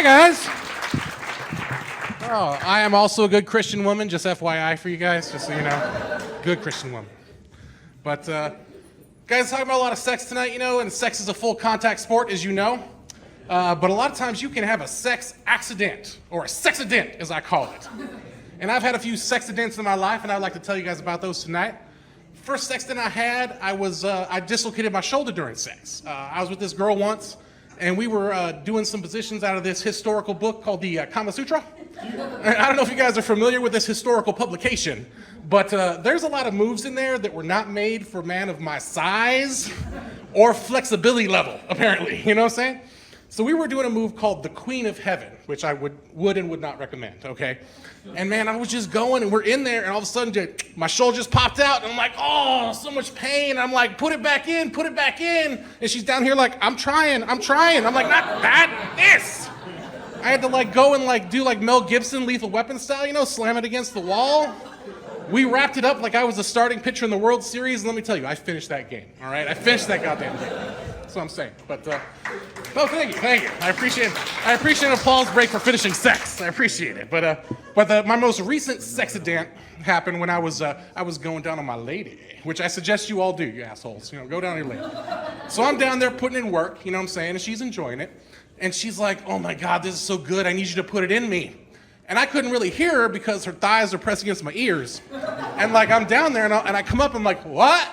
Hi, guys. Oh, I am also a good Christian woman, just FYI for you guys, just so you know. Good Christian woman. But, guys, talking about a lot of sex tonight, and sex is a full contact sport, as you know. But a lot of times you can have a sex accident, or a sexident, as I call it. And I've had a few sexidents in my life, and I'd like to tell you guys about those tonight. First sexident I had, I dislocated my shoulder during sex. I was with this girl once, and we were doing some positions out of this historical book called the Kama Sutra. And I don't know if you guys are familiar with this historical publication, but there's a lot of moves in there that were not made for a man of my size or flexibility level, apparently. You know what I'm saying? So we were doing a move called the Queen of Heaven, which I would and would not recommend, okay? And man, I was just going, and we're in there, and all of a sudden, my shoulder just popped out, and I'm like, oh, so much pain. I'm like, put it back in. And she's down here like, I'm trying. I'm like, not that, this. I had to go and do Mel Gibson, Lethal Weapon style, slam it against the wall. We wrapped it up like I was the starting pitcher in the World Series, and let me tell you, I finished that game, all right? I finished that goddamn game. That's what I'm saying. But, thank you. I appreciate an applause break for finishing sex. I appreciate it. But my most recent sexident happened when I was going down on my lady, which I suggest you all do, you assholes. Go down on your lady. So I'm down there putting in work, you know what I'm saying, and she's enjoying it. And she's like, oh my God, this is so good. I need you to put it in me. And I couldn't really hear her because her thighs are pressed against my ears. And I'm down there and I come up, I'm like, what?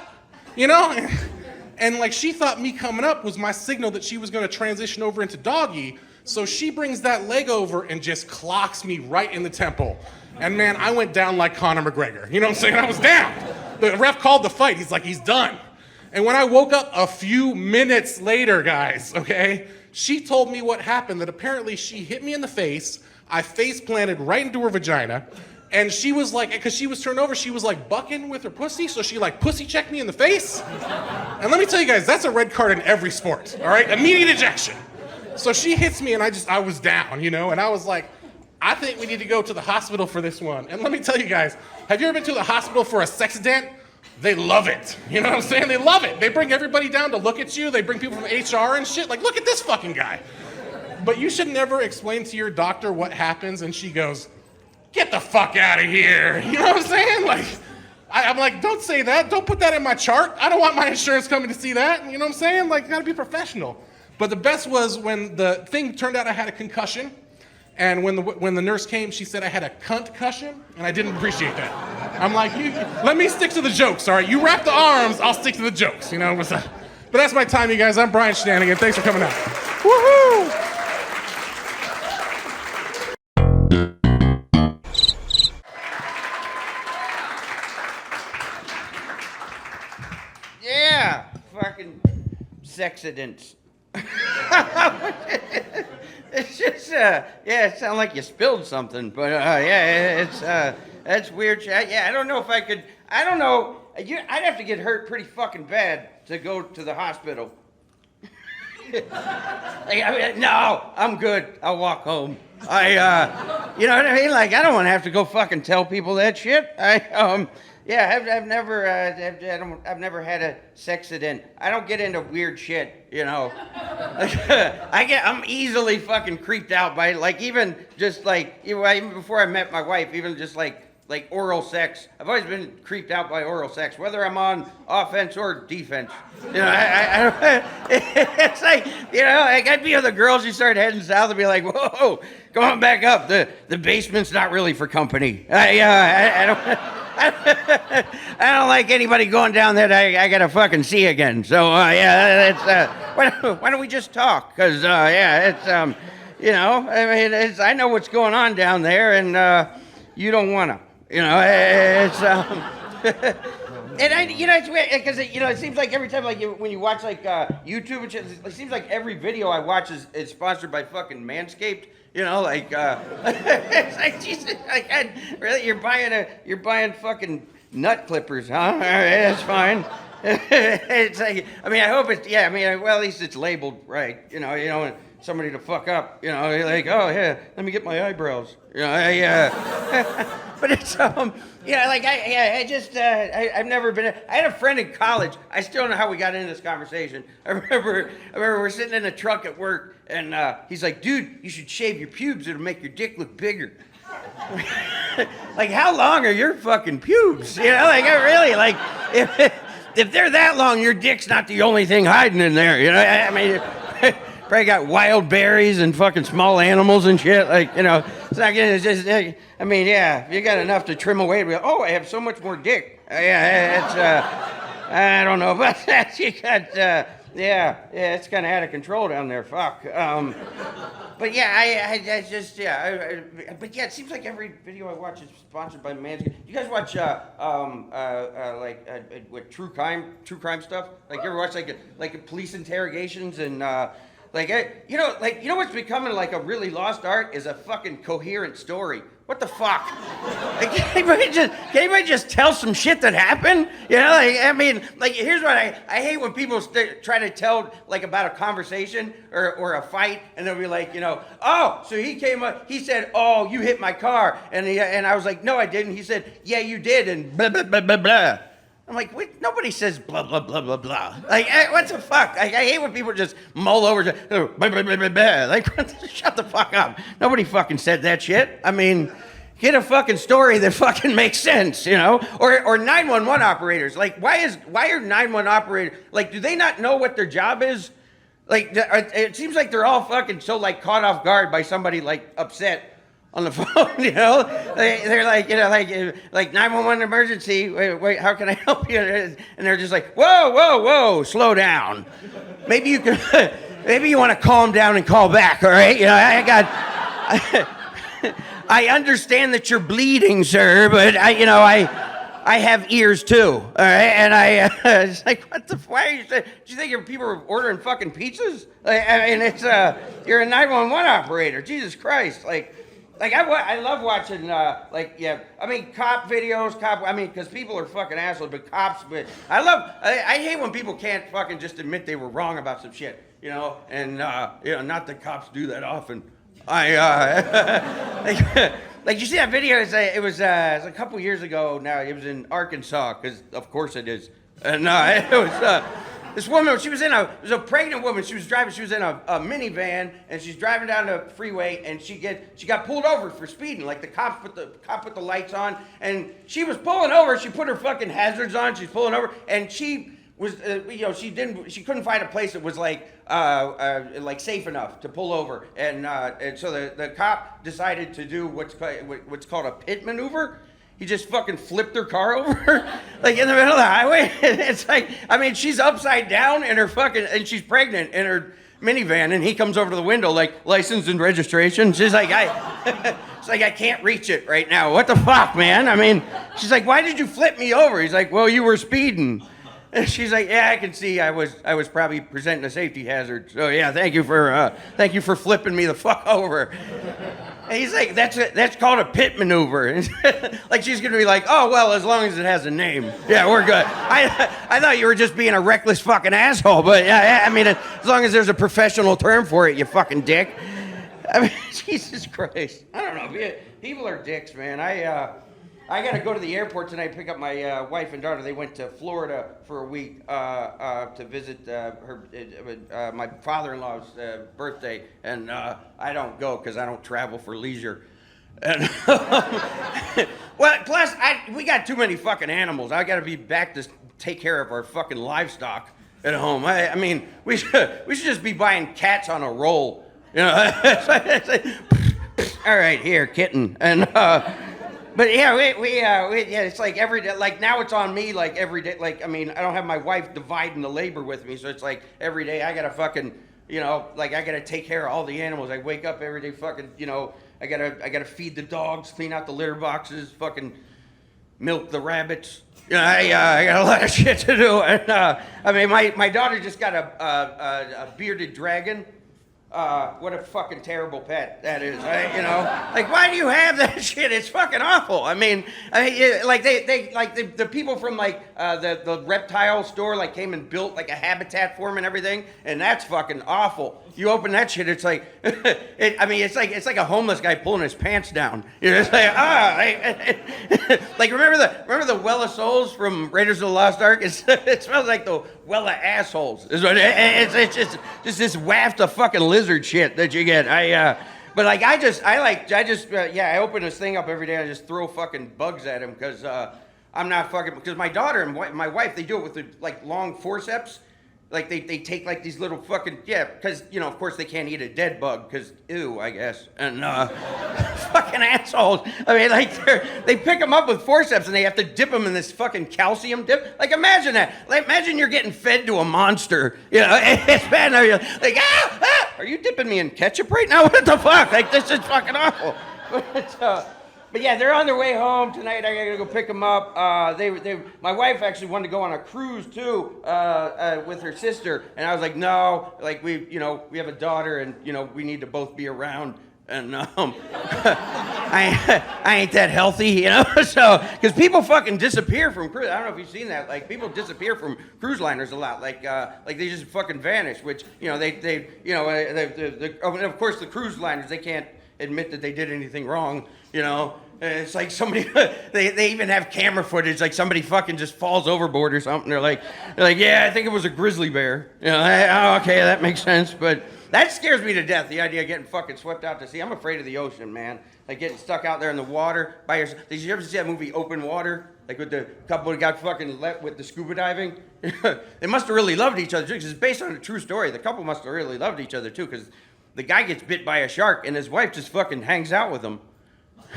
And she thought me coming up was my signal that she was gonna transition over into doggy. So she brings that leg over and just clocks me right in the temple. And man, I went down like Conor McGregor. You know what I'm saying? I was down. The ref called the fight. He's like, he's done. And when I woke up a few minutes later, guys, okay, she told me what happened, that apparently she hit me in the face, I face planted right into her vagina, and she was like, because she was turned over, she was bucking with her pussy, so she pussy checked me in the face. And let me tell you guys, that's a red card in every sport, all right? Immediate ejection. So she hits me, and I was down, and I was like, I think we need to go to the hospital for this one. And let me tell you guys, have you ever been to the hospital for a sexident? They love it. You know what I'm saying? They love it. They bring everybody down to look at you. They bring people from HR and shit. Look at this fucking guy. But you should never explain to your doctor what happens, and she goes, get the fuck out of here. You know what I'm saying? I'm like, don't say that. Don't put that in my chart. I don't want my insurance company to see that. You know what I'm saying? You gotta be professional. But the best was when the thing turned out I had a concussion, and when the nurse came, she said I had a cunt-cussion, and I didn't appreciate that. I'm like, let me stick to the jokes, all right? You wrap the arms, I'll stick to the jokes, But that's my time, you guys. I'm Brian Shinanigan. Thanks for coming out. Woohoo! Yeah, fucking sexidents. It's just, it sounded like you spilled something, but that's weird. Yeah, I don't know if I could. I don't know. I'd have to get hurt pretty fucking bad to go to the hospital. No, I'm good. I'll walk home. You know what I mean? I don't want to have to go fucking tell people that shit. I've never had a sexident. I don't get into weird shit, I'm easily fucking creeped out by even just even before I met my wife, even just like oral sex. I've always been creeped out by oral sex, whether I'm on offense or defense. It's I'd be with the girls, you start heading south and be like, whoa, come on back up. The basement's not really for company. I don't like anybody going down there that I gotta fucking see again. So why don't we just talk? Cause I know what's going on down there, and you don't wanna. It's it's weird because it seems like every time when you watch YouTube and shit, it seems like every video I watch is sponsored by fucking Manscaped. It's like Jesus, really, you're buying fucking nut clippers, huh? All right, that's fine. It's I hope it's at least it's labeled right. You don't want somebody to fuck up. You're like, oh yeah, let me get my eyebrows. But it's like I've never been. I had a friend in college. I still don't know how we got into this conversation. I remember we're sitting in a truck at work, and he's like, "Dude, you should shave your pubes. It'll make your dick look bigger." Like, how long are your fucking pubes? You know, like, I really like if they're that long, your dick's not the only thing hiding in there. You know, I mean. Probably got wild berries and fucking small animals and shit. Like, you know, it's not gonna, it's just, I mean, yeah, if you got enough to trim away, oh, I have so much more dick. Yeah, it's, I don't know about that. You got, it's kind of out of control down there. Fuck. But yeah, but yeah, it seems like every video I watch is sponsored by Manscaped. You guys watch, what true crime stuff? Like, you ever watch like police interrogations and, you know what's becoming like a really lost art is a fucking coherent story. What the fuck? Like, can anybody just tell some shit that happened? You know, like, I mean, like, here's what I hate when people try to tell, like, about a conversation or a fight, and they'll be like, you know, oh, so he came up, he said, oh, you hit my car, and I was like, no, I didn't. He said, yeah, you did, and blah, blah, blah, blah, blah. I'm like, wait, nobody says blah, blah, blah, blah, blah. Like, what the fuck? I hate when people just mull over, blah, blah, blah, blah, blah. Like, shut the fuck up. Nobody fucking said that shit. I mean, get a fucking story that fucking makes sense, you know? Or 911 operators. Like, why are 911 operators, like, do they not know what their job is? Like, it seems like they're all fucking so, like, caught off guard by somebody, like, upset on the phone, you know? They're like, you know, like 911 emergency, wait, how can I help you? And they're just like, whoa, slow down. Maybe you can, maybe you want to calm down and call back, all right? You know, I understand that you're bleeding, sir, but I have ears too, all right? And it's like, what the, why are you saying, do you think people are ordering fucking pizzas? Like, I mean, it's, you're a 911 operator, Jesus Christ, Like, I love watching, cop videos, because people are fucking assholes, but cops, I hate when people can't fucking just admit they were wrong about some shit, you know, and, not that cops do that often. Like, you see that video, it was a couple years ago now, it was in Arkansas, because of course it is, and, it was, this woman, it was a pregnant woman. She was in a minivan, and she's driving down the freeway, and she got pulled over for speeding. Like, the cop put the lights on, and she was pulling over. She put her fucking hazards on. She's pulling over, and she was, she couldn't find a place that was like safe enough to pull over, and so the cop decided to do what's called a pit maneuver. He just fucking flipped her car over, like in the middle of the highway. It's like, I mean, she's upside down in her fucking, and she's pregnant in her minivan, and he comes over to the window like, license and registration. She's like, it's like, I can't reach it right now. What the fuck, man? I mean, she's like, why did you flip me over? He's like, well, you were speeding. And she's like, yeah, I can see I was probably presenting a safety hazard. So yeah, thank you for flipping me the fuck over. And he's like, that's called a pit maneuver. Like, she's gonna be like, oh well, as long as it has a name, yeah, we're good. I thought you were just being a reckless fucking asshole, but yeah, I mean, as long as there's a professional term for it, you fucking dick. I mean, Jesus Christ, I don't know. People are dicks, man. I got to go to the airport tonight, pick up my wife and daughter. They went to Florida for a week to visit my father-in-law's birthday, and I don't go because I don't travel for leisure. And well, plus we got too many fucking animals. I got to be back to take care of our fucking livestock at home. I mean, we should just be buying cats on a roll. You know, all right, here, kitten, and. But yeah, it's like every day, like now it's on me, like every day, like, I mean, I don't have my wife dividing the labor with me, so it's like every day I gotta fucking, you know, like I gotta take care of all the animals. I wake up every day fucking, you know, I gotta feed the dogs, clean out the litter boxes, fucking milk the rabbits. You know, I got a lot of shit to do. And I mean, my daughter just got a bearded dragon. what a fucking terrible pet that is. You know, like why do you have that shit? It's fucking awful. I mean, like the people from like the reptile store like came and built like a habitat for him and everything, and that's fucking awful. You open that shit, it's like, it's like a homeless guy pulling his pants down. You know, it's like like remember the well of souls from Raiders of the Lost Ark? It smells like the well of assholes. It's just this waft of fucking lizard shit that you get. But like I open this thing up every day and I just throw fucking bugs at him because I'm not fucking, because my daughter and my wife, they do it with the like long forceps. Like they take like these little fucking, because you know, of course they can't eat a dead bug because ew, I guess, and fucking assholes. I mean, like they pick them up with forceps and they have to dip them in this fucking calcium dip. Like imagine that. Like imagine you're getting fed to a monster. You know, it's bad. You're like are you dipping me in ketchup right now? What the fuck? Like this is fucking awful. But yeah, they're on their way home tonight. I gotta go pick them up. My wife actually wanted to go on a cruise too with her sister, and I was like, no, like we have a daughter, and we need to both be around. And I ain't that healthy, So because people fucking disappear from cruise. I don't know if you've seen that. Like people disappear from cruise liners a lot. Like they just fucking vanish. Which and of course the cruise liners, they can't admit that they did anything wrong. It's like somebody, they even have camera footage, like somebody fucking just falls overboard or something. They're like, yeah, I think it was a grizzly bear. Okay, that makes sense. But that scares me to death, the idea of getting fucking swept out to sea. I'm afraid of the ocean, man. Like getting stuck out there in the water by yourself. Did you ever see that movie Open Water? Like with the couple that got fucking let with the scuba diving? They must have really loved each other too, because it's based on a true story. The couple must have really loved each other too, because the guy gets bit by a shark and his wife just fucking hangs out with him.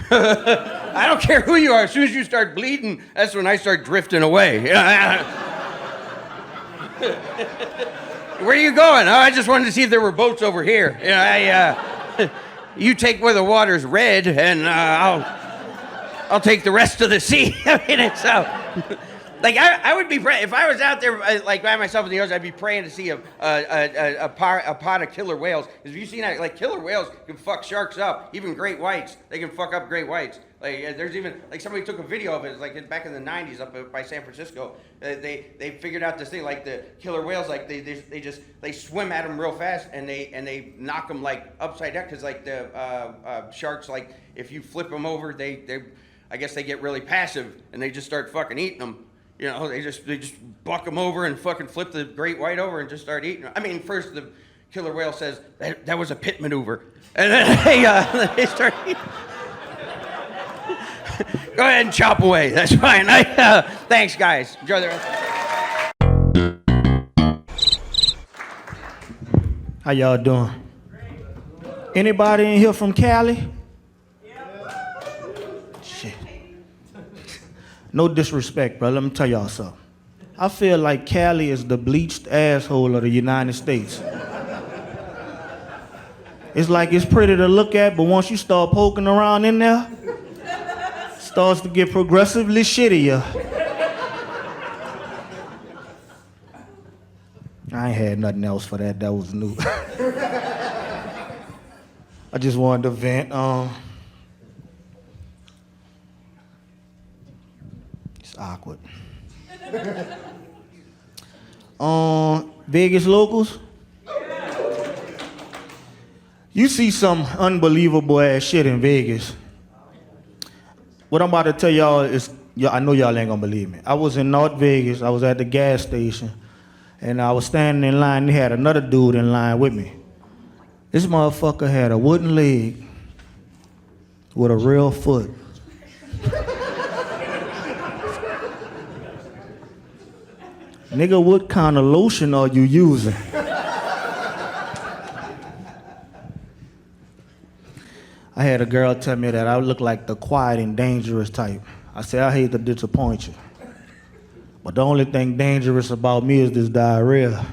I don't care who you are. As soon as you start bleeding, that's when I start drifting away. Where are you going? Oh, I just wanted to see if there were boats over here. You take where the water's red, and I'll take the rest of the sea. I mean, it's like I would be praying if I was out there like by myself in the ocean. I'd be praying to see a pod of killer whales. Because you seen that, like killer whales can fuck sharks up, even great whites. They can fuck up great whites. Like there's even like somebody took a video of it. It's like back in the '90s up by San Francisco. They figured out this thing like the killer whales. Like they swim at them real fast and they knock them like upside down, because like the sharks, like if you flip them over, they I guess they get really passive and they just start fucking eating them. They just buck them over and fucking flip the great white over and just start eating them. I mean, first the killer whale says that was a pit maneuver, and then they start eating. Go ahead and chop away. That's fine. Thanks, guys. Enjoy the rest. How y'all doing? Anybody in here from Cali? Shit. No disrespect, bro. Let me tell y'all something. I feel like Cali is the bleached asshole of the United States. It's like it's pretty to look at, but once you start poking around in there, it starts to get progressively shittier. I ain't had nothing else for that. That was new. I just wanted to vent. It's awkward. Vegas locals? You see some unbelievable ass shit in Vegas. What I'm about to tell y'all is, I know y'all ain't gonna believe me. I was in North Vegas. I was at the gas station, and I was standing in line. They had another dude in line with me. This motherfucker had a wooden leg with a real foot. Nigga, what kind of lotion are you using? I had a girl tell me that I look like the quiet and dangerous type. I said, I hate to disappoint you, but the only thing dangerous about me is this diarrhea.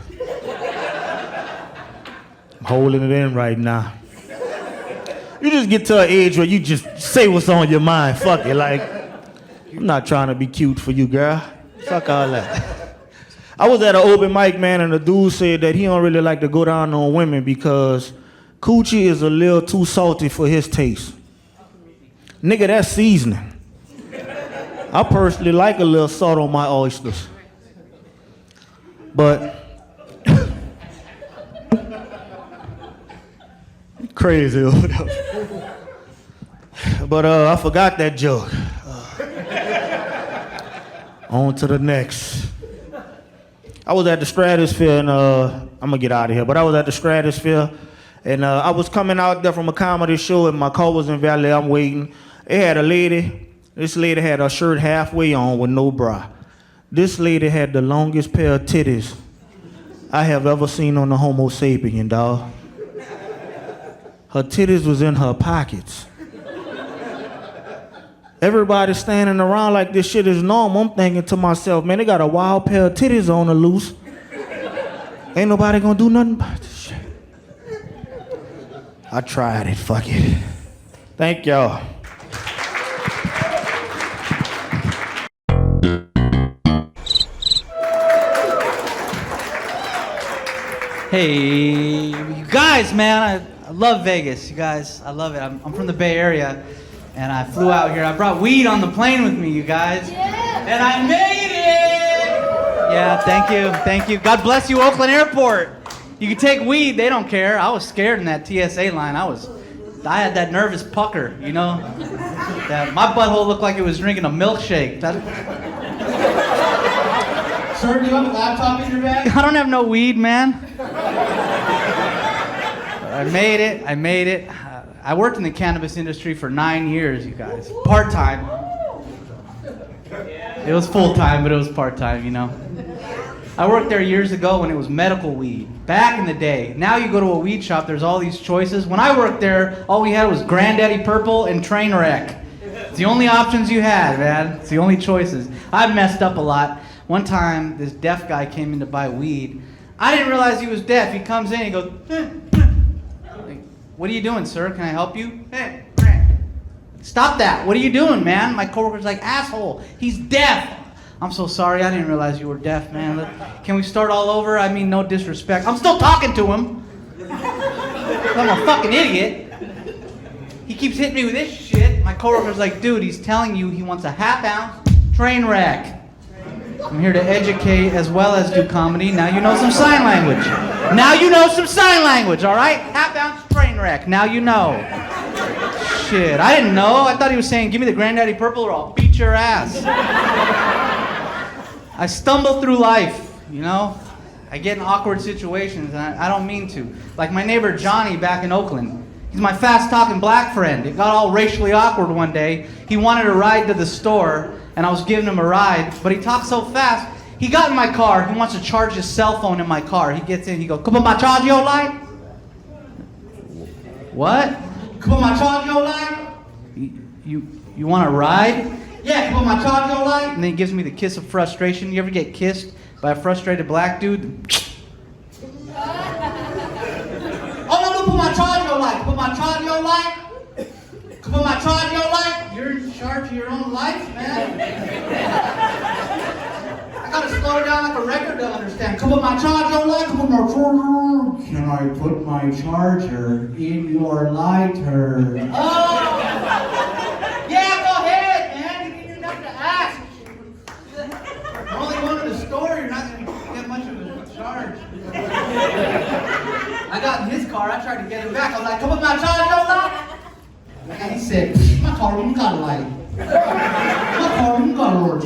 I'm holding it in right now. You just get to an age where you just say what's on your mind. Fuck it, like, I'm not trying to be cute for you, girl. Fuck all that. I was at an open mic, man, and the dude said that he don't really like to go down on women because Coochie is a little too salty for his taste. Nigga, that's seasoning. I personally like a little salt on my oysters. But crazy over there. But I forgot that joke. On to the next. I was at the Stratosphere, and I'm gonna get out of here, but I was at the Stratosphere, and I was coming out there from a comedy show, and my car was in valet. I'm waiting. It had a lady. This lady had her shirt halfway on with no bra. This lady had the longest pair of titties I have ever seen on a Homo sapien, dog. Her titties was in her pockets. Everybody standing around like this shit is normal. I'm thinking to myself, man, they got a wild pair of titties on the loose. Ain't nobody gonna do nothing about this shit. I tried it, fuck it. Thank y'all. Hey, you guys, man, I love Vegas. You guys, I love it. I'm from the Bay Area, and I flew out here. I brought weed on the plane with me, you guys. Yeah. And I made it! Yeah, thank you. God bless you, Oakland Airport. You can take weed, they don't care. I was scared in that TSA line. I had that nervous pucker, you know? My butthole looked like it was drinking a milkshake. Sir, do you have a laptop in your bag? I don't have no weed, man. I made it. I worked in the cannabis industry for 9 years, you guys. Part-time. It was full-time, but it was part-time, you know. I worked there years ago when it was medical weed. Back in the day. Now you go to a weed shop, there's all these choices. When I worked there, all we had was Granddaddy Purple and Trainwreck. It's the only options you had, man. It's the only choices. I've messed up a lot. One time, this deaf guy came in to buy weed. I didn't realize he was deaf. He comes in, he goes, like, what are you doing, sir? Can I help you? Stop that. What are you doing, man? My coworker's like, asshole, he's deaf. I'm so sorry. I didn't realize you were deaf, man. Can we start all over? I mean, no disrespect. I'm still talking to him. I'm a fucking idiot. He keeps hitting me with this shit. My coworker's like, dude, he's telling you he wants a half-ounce train wreck. I'm here to educate as well as do comedy. Now you know some sign language. All right? Half-ounce train wreck. Now you know. Shit, I didn't know. I thought he was saying, give me the Granddaddy Purple or I'll beat your ass. I stumble through life, you know? I get in awkward situations, and I don't mean to. Like my neighbor Johnny back in Oakland. He's my fast-talking black friend. It got all racially awkward one day. He wanted a ride to the store, and I was giving him a ride, but he talked so fast. He got in my car. He wants to charge his cell phone in my car. He gets in. He goes, "Come on, my charge your light." What? "Come on, my charge your light." You want a ride? "Yeah, come on, my charge your light." And then he gives me the kiss of frustration. You ever get kissed by a frustrated black dude? "Oh no, put my charge your light. Put my charge your light. Put my charge your light." You're in charge of your own life, man. I gotta slow down like a record to understand. "Come on, my charger light. Come on, my charger. Can I put my charger in your lighter?" Oh! Yeah, go ahead, man. You didn't have to ask. You're only going to the store. You're not gonna get much of a charge. I got in his car. I tried to get him back. I was like, "Come on, my charger light." And he said, "My car ain't got a light. My car ain't got a light.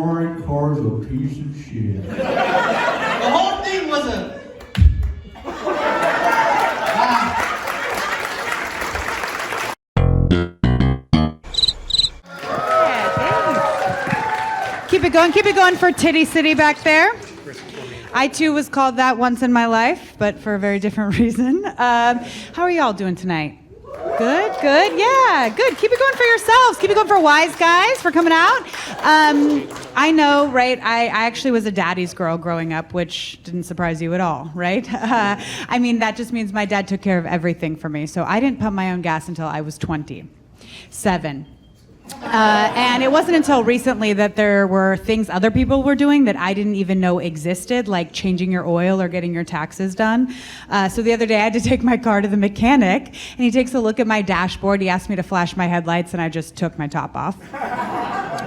My car's a piece of shit." The whole thing was a... Keep it going for Titty City back there. I too was called that once in my life, but for a very different reason. How are y'all doing tonight? Good, yeah, good. Keep it going for yourselves. Keep it going for Wise Guys for coming out. I know, right? I actually was a daddy's girl growing up, which didn't surprise you at all, right? I mean, that just means my dad took care of everything for me. So I didn't pump my own gas until I was 27. And it wasn't until recently that there were things other people were doing that I didn't even know existed, like changing your oil or getting your taxes done. So the other day I had to take my car to the mechanic, and he takes a look at my dashboard. He asked me to flash my headlights, and I just took my top off.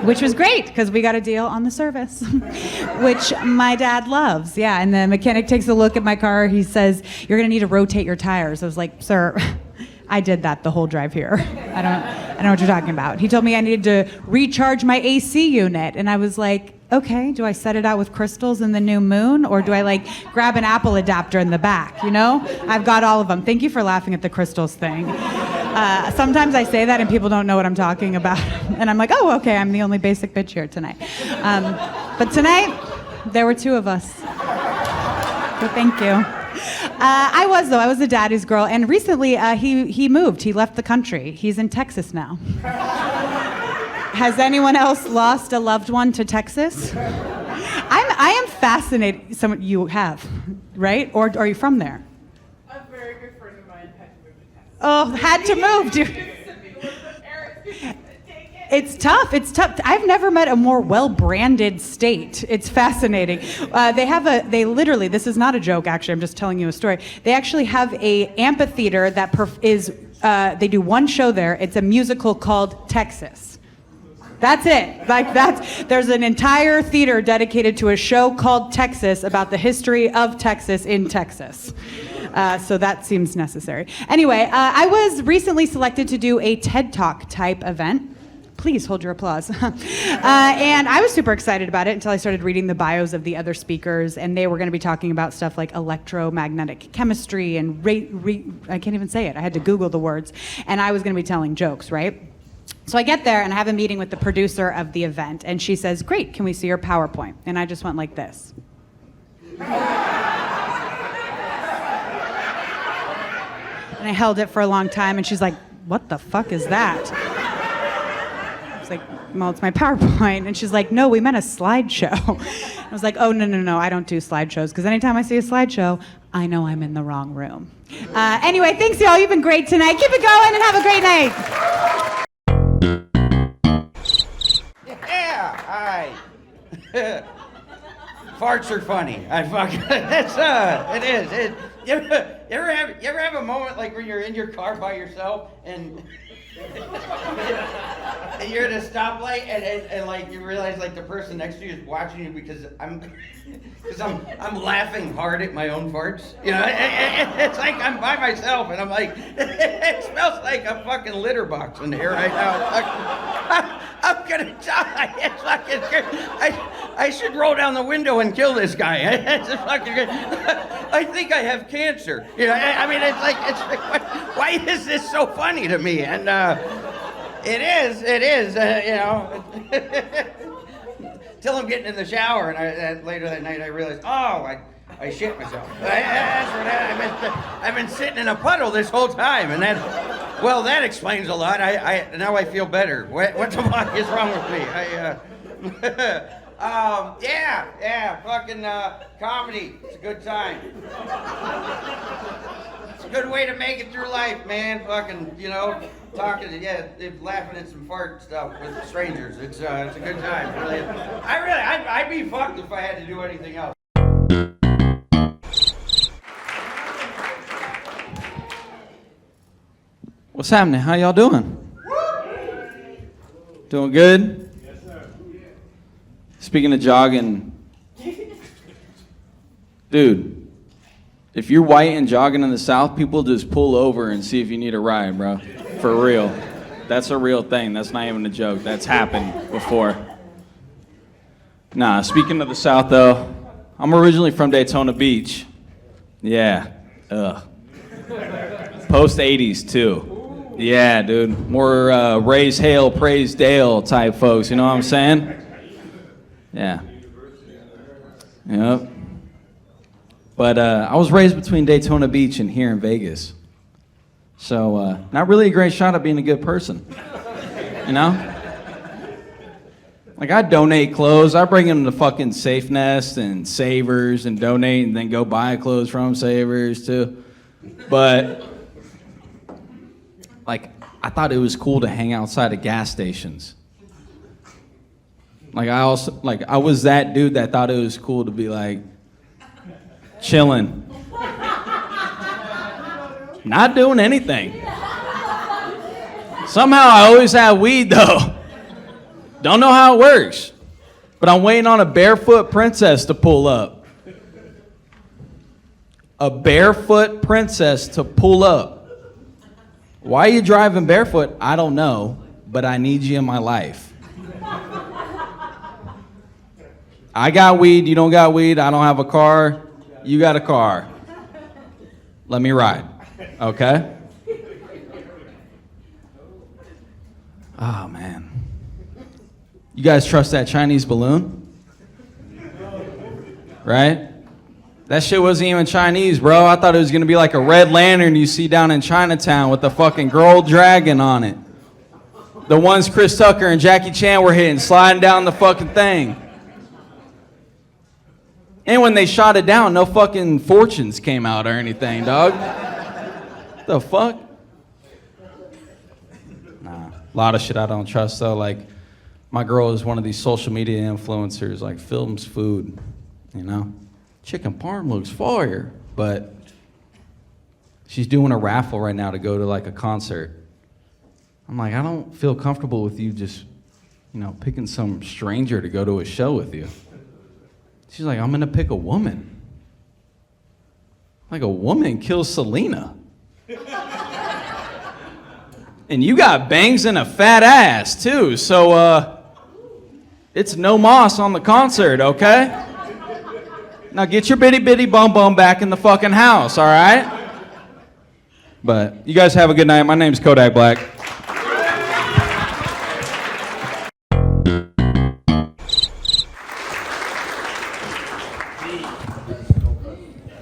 Which was great, because we got a deal on the service, which my dad loves. Yeah, and the mechanic takes a look at my car. He says, "You're gonna need to rotate your tires." I was like, "Sir, I did that the whole drive here. I don't know what you're talking about." He told me I needed to recharge my AC unit, and I was like, okay, do I set it out with crystals in the new moon, or do I like grab an Apple adapter in the back, you know? I've got all of them. Thank you for laughing at the crystals thing. Sometimes I say that and people don't know what I'm talking about, and I'm like, oh, okay, I'm the only basic bitch here tonight. But tonight, there were two of us. So thank you. I was a daddy's girl, and recently he moved. He left the country. He's in Texas now. Has anyone else lost a loved one to Texas? I am fascinated. Some you have, right? Or are you from there? A very good friend of mine had to move to Texas. Oh, had to move, dude. It's tough. It's tough. I've never met a more well-branded state. It's fascinating. They literally, this is not a joke, actually, I'm just telling you a story. They actually have a amphitheater that they do one show there. It's a musical called Texas. That's it. There's an entire theater dedicated to a show called Texas about the history of Texas in Texas. So that seems necessary. Anyway, I was recently selected to do a TED Talk type event. Please hold your applause. And I was super excited about it until I started reading the bios of the other speakers, and they were going to be talking about stuff like electromagnetic chemistry and I can't even say it. I had to Google the words, and I was going to be telling jokes, right? So I get there and I have a meeting with the producer of the event, and she says, "Great, can we see your PowerPoint?" And I just went like this. And I held it for a long time, and she's like, "What the fuck is that?" I was like, "Well, it's my PowerPoint." And she's like, "No, we meant a slideshow." I was like, "Oh, no, I don't do slideshows, because anytime I see a slideshow, I know I'm in the wrong room." Anyway, thanks y'all, you've been great tonight. Keep it going and have a great night. Yeah, hi. Farts are funny. It is. You ever have a moment like when you're in your car by yourself and you're at a stoplight and like you realize like the person next to you is watching you because I'm laughing hard at my own farts. You know, it's like I'm by myself and I'm like, it smells like a fucking litter box in here right now. I'm gonna die. It's fucking good. I should roll down the window and kill this guy. It's fucking good. I think I have cancer. You know, I mean, it's like, why is this so funny to me? And it is, you know. Till I'm getting in the shower, and later that night I realized, oh, I shit myself. I've been sitting in a puddle this whole time, and that explains a lot. Now I feel better. What the fuck is wrong with me? Fucking comedy. It's a good time. It's a good way to make it through life, man. Fucking, you know, laughing at some fart stuff with strangers. It's a good time. Really. I'd be fucked if I had to do anything else. What's happening? How y'all doing? Doing good? Yes, sir. Speaking of jogging, dude, if you're white and jogging in the South, people just pull over and see if you need a ride, bro. For real. That's a real thing. That's not even a joke. That's happened before. Nah, speaking of the South, though, I'm originally from Daytona Beach. Yeah. Ugh. Post 80s, too. Yeah, dude. More raise hail, praise Dale type folks, you know what I'm saying? Yeah. Yep. But I was raised between Daytona Beach and here in Vegas. So, not really a great shot at being a good person. You know? Like, I donate clothes. I bring them to fucking Safe Nest and Savers and donate and then go buy clothes from Savers, too. But, like, I thought it was cool to hang outside of gas stations. I was that dude that thought it was cool to be like chilling. Not doing anything. Somehow I always have weed though. Don't know how it works. But I'm waiting on a barefoot princess to pull up. A barefoot princess to pull up. Why are you driving barefoot? I don't know, but I need you in my life. I got weed, you don't got weed, I don't have a car, you got a car. Let me ride, okay? Oh, man. You guys trust that Chinese balloon? Right? That shit wasn't even Chinese, bro. I thought it was gonna be like a red lantern you see down in Chinatown with the fucking girl dragon on it. The ones Chris Tucker and Jackie Chan were hitting, sliding down the fucking thing. And when they shot it down, no fucking fortunes came out or anything, dog. The fuck? Nah, a lot of shit I don't trust though. Like, my girl is one of these social media influencers, like films food, you know? Chicken parm looks fire, but she's doing a raffle right now to go to like a concert. I'm like, I don't feel comfortable with you just, picking some stranger to go to a show with you. She's like, I'm gonna pick a woman. Like, a woman kills Selena. And you got bangs and a fat ass too, so it's no moss on the concert, okay? Now get your bitty bitty bum bum back in the fucking house, all right? But you guys have a good night. My name's Kodak Black.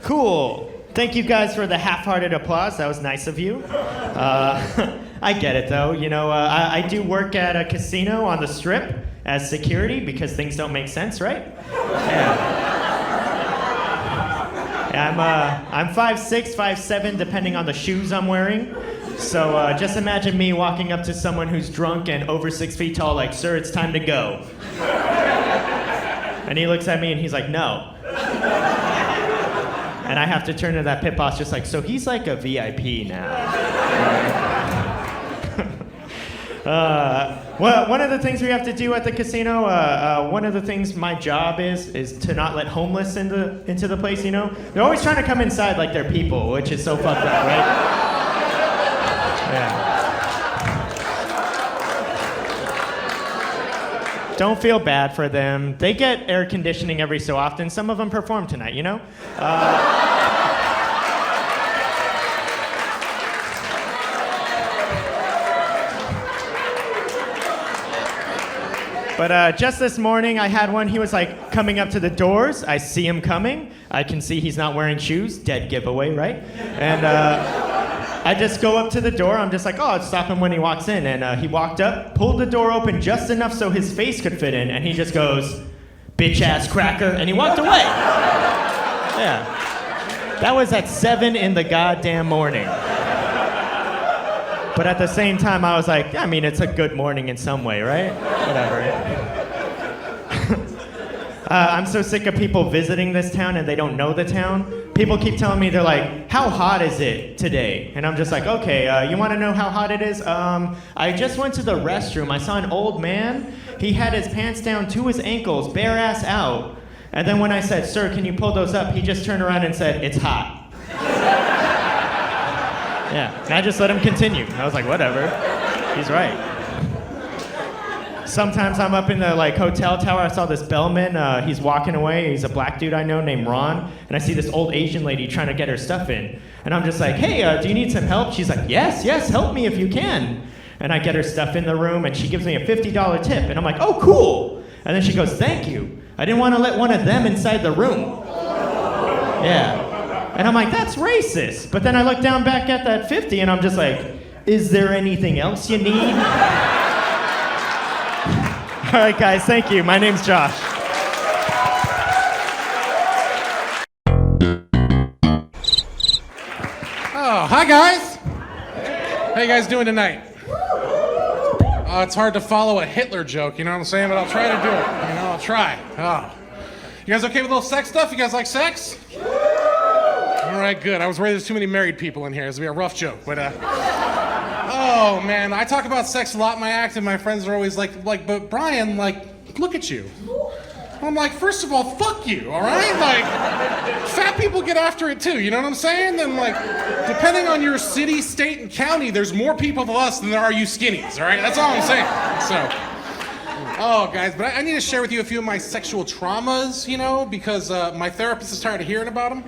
Cool. Thank you guys for the half-hearted applause. That was nice of you. I get it though. I do work at a casino on the Strip as security because things don't make sense, right? Yeah. I'm 5'6", 5'7", depending on the shoes I'm wearing. So just imagine me walking up to someone who's drunk and over 6 feet tall, like, "Sir, it's time to go." And he looks at me and he's like, "No." And I have to turn to that pit boss just like, "So he's like a VIP now." Well, one of the things we have to do at the casino, one of the things my job is to not let homeless into the place, They're always trying to come inside like they're people, which is so fucked up, right? Yeah. Don't feel bad for them. They get air conditioning every so often. Some of them perform tonight, But just this morning, I had one. He was like coming up to the doors. I see him coming. I can see he's not wearing shoes. Dead giveaway, right? And I just go up to the door. I'm just like, oh, I'll stop him when he walks in. And he walked up, pulled the door open just enough so his face could fit in. And he just goes, "Bitch ass cracker." And he walked away. Yeah. That was at 7 in the goddamn morning. But at the same time, I was like, I mean, it's a good morning in some way, right? Whatever. I'm so sick of people visiting this town and they don't know the town. People keep telling me, they're like, "How hot is it today?" And I'm just like, okay, you want to know how hot it is? I just went to the restroom. I saw an old man. He had his pants down to his ankles, bare ass out. And then when I said, "Sir, can you pull those up?" he just turned around and said, "It's hot." Yeah, and I just let him continue. I was like, whatever, he's right. Sometimes I'm up in the hotel tower. I saw this bellman. He's walking away. He's a black dude I know named Ron. And I see this old Asian lady trying to get her stuff in. And I'm just like, "Hey, do you need some help?" She's like, yes, help me if you can. And I get her stuff in the room, and she gives me a $50 tip. And I'm like, "Oh, cool." And then she goes, "Thank you. I didn't want to let one of them inside the room." Yeah. And I'm like, that's racist. But then I look down back at that 50 and I'm just like, is there anything else you need? All right, guys, thank you. My name's Josh. Oh, hi guys. How you guys doing tonight? It's hard to follow a Hitler joke, you know what I'm saying? But I'll try to do it. You know, I'll try. Oh. You guys okay with a little sex stuff? You guys like sex? All right, good. I was worried there's too many married people in here. This would be a rough joke, but oh man, I talk about sex a lot in my act, and my friends are always like, but Brian, like, look at you. I'm like, first of all, fuck you, all right? Like, fat people get after it too, you know what I'm saying? And like, depending on your city, state, and county, there's more people to us than there are you skinnies, all right? That's all I'm saying. So, oh, guys, but I need to share with you a few of my sexual traumas, you know, because my therapist is tired of hearing about them.